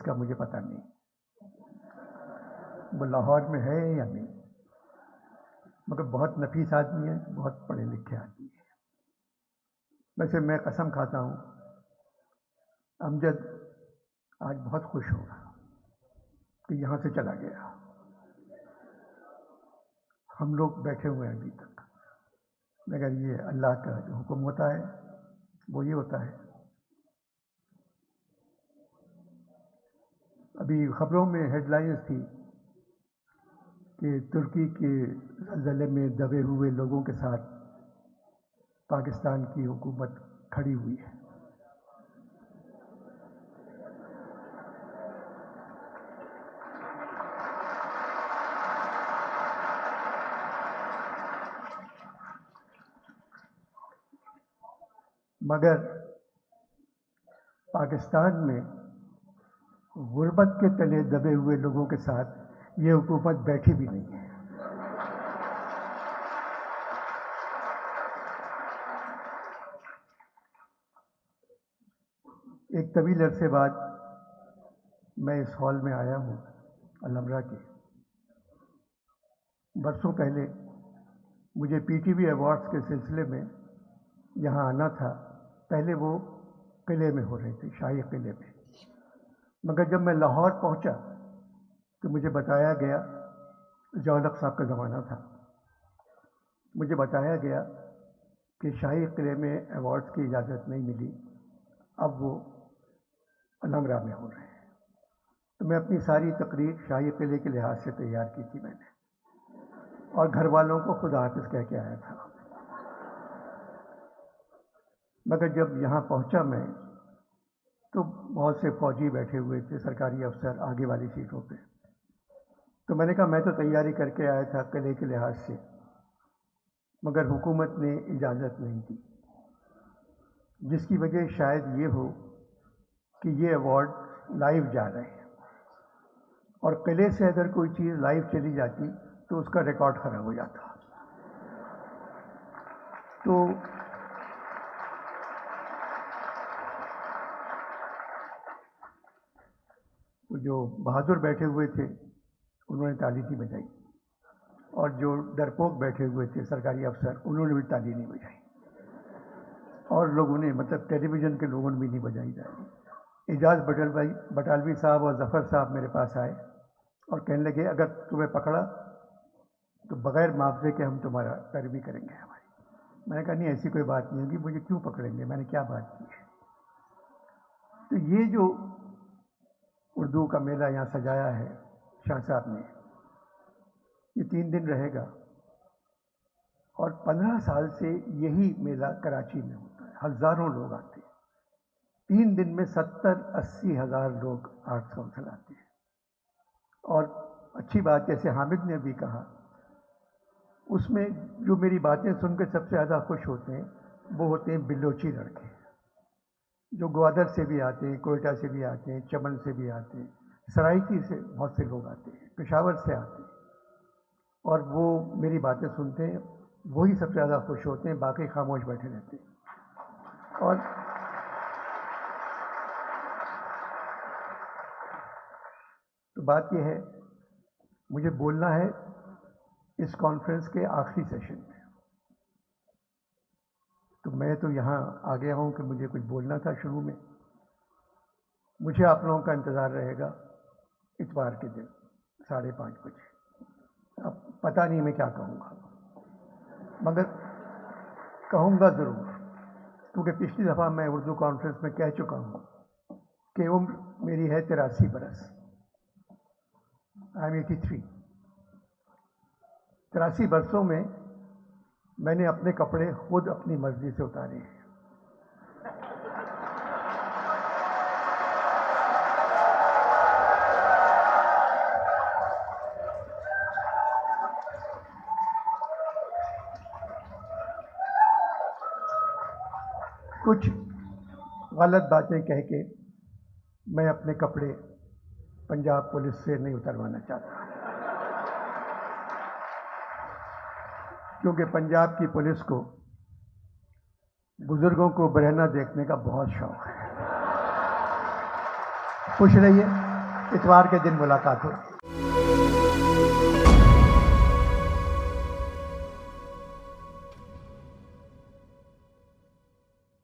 کا مجھے پتہ نہیں، وہ لاہور میں ہے یا نہیں، مگر بہت نفیس آدمی ہے، بہت پڑھے لکھے آدمی ہے۔ ویسے میں قسم کھاتا ہوں امجد آج بہت خوش ہوگا کہ یہاں سے چلا گیا۔ ہم لوگ بیٹھے ہوئے ہیں ابھی تک، مگر یہ اللہ کا جو حکم ہوتا ہے وہ یہ ہوتا ہے۔ ابھی خبروں میں ہیڈ لائنز تھی کہ ترکی کے زلزلے میں دبے ہوئے لوگوں کے ساتھ پاکستان کی حکومت کھڑی ہوئی ہے۔ مگر پاکستان میں غربت کے تلے دبے ہوئے لوگوں کے ساتھ یہ حکومت بیٹھی بھی نہیں ہے۔ ایک طویل عرصے بعد میں اس ہال میں آیا ہوں الحمرا کے۔ برسوں پہلے مجھے پی ٹی وی ایوارڈز کے سلسلے میں یہاں آنا تھا، پہلے وہ قلعے میں ہو رہے تھے، شاہی قلعے میں، مگر جب میں لاہور پہنچا تو مجھے بتایا گیا، ضیاء الحق صاحب کا زمانہ تھا، مجھے بتایا گیا کہ شاہی قلعے میں ایوارڈز کی اجازت نہیں ملی، اب وہ الحمرا میں ہو رہے ہیں۔ تو میں اپنی ساری تقریر شاہی قلعے کے لحاظ سے تیار کی تھی میں نے، اور گھر والوں کو خدا حافظ کہہ کے آیا تھا۔ مگر جب یہاں پہنچا میں تو بہت سے فوجی بیٹھے ہوئے تھے، سرکاری افسر آگے والی سیٹوں پہ، تو میں نے کہا میں تو تیاری کر کے آیا تھا قلعے کے لحاظ سے، مگر حکومت نے اجازت نہیں دی، جس کی وجہ شاید یہ ہو کہ یہ ایوارڈ لائیو جا رہے ہیں، اور قلعے سے اگر کوئی چیز لائیو چلی جاتی تو اس کا ریکارڈ خراب ہو جاتا۔ تو جو بہادر بیٹھے ہوئے تھے انہوں نے تالی نہیں بجائی، اور جو ڈرپوک بیٹھے ہوئے تھے سرکاری افسر انہوں نے بھی تالی نہیں بجائی، اور لوگوں نے مطلب ٹیلی ویژن کے لوگوں نے بھی نہیں بجائی تالی۔ اعجاز بٹالوی صاحب اور ظفر صاحب میرے پاس آئے اور کہنے لگے اگر تمہیں پکڑا تو بغیر معاوضے کے ہم تمہارا پیروی کریں گے ہماری۔ میں نے کہا نہیں ایسی کوئی بات نہیں ہوگی، مجھے کیوں پکڑیں گے، میں نے کیا بات کی ہے۔ تو یہ جو اردو کا میلہ یہاں سجایا ہے شاہ صاحب نے، یہ 3 دن رہے گا، اور 15 سال سے یہی میلہ کراچی میں ہوتا ہے، ہزاروں لوگ آتے ہیں، 3 دن میں 70-80 ہزار لوگ آرٹس کونسل آتے ہیں۔ اور اچھی بات جیسے حامد نے ابھی کہا، اس میں جو میری باتیں سن کے سب سے زیادہ خوش ہوتے ہیں وہ ہوتے ہیں بلوچی لڑکے، جو گوادر سے بھی آتے ہیں، کوئٹہ سے بھی آتے ہیں، چمن سے بھی آتے ہیں، سرائکی سے بہت سے لوگ آتے ہیں، پشاور سے آتے ہیں، اور وہ میری باتیں سنتے ہیں، وہی سب سے زیادہ خوش ہوتے ہیں، باقی خاموش بیٹھے رہتے ہیں۔ اور تو بات یہ ہے مجھے بولنا ہے اس کانفرنس کے آخری سیشن میں، تو میں تو یہاں آ گیا ہوں کہ مجھے کچھ بولنا تھا شروع میں۔ مجھے آپ لوگوں کا انتظار رہے گا اتوار کے دن 5:30 بجے۔ اب پتہ نہیں میں کیا کہوں گا، مگر کہوں گا ضرور، کیونکہ پچھلی دفعہ میں اردو کانفرنس میں کہہ چکا ہوں کہ عمر میری ہے 83 برس، آئی ایم 83۔ 83 برسوں میں میں نے اپنے کپڑے خود اپنی مرضی سے اتارے ہیں۔ کچھ غلط باتیں کہہ کے میں اپنے کپڑے پنجاب پولیس سے نہیں اتروانا چاہتا، کیونکہ پنجاب کی پولیس کو بزرگوں کو برہنہ دیکھنے کا بہت شوق ہے۔ خوش رہیے۔ اتوار کے دن ملاقات ہوگی.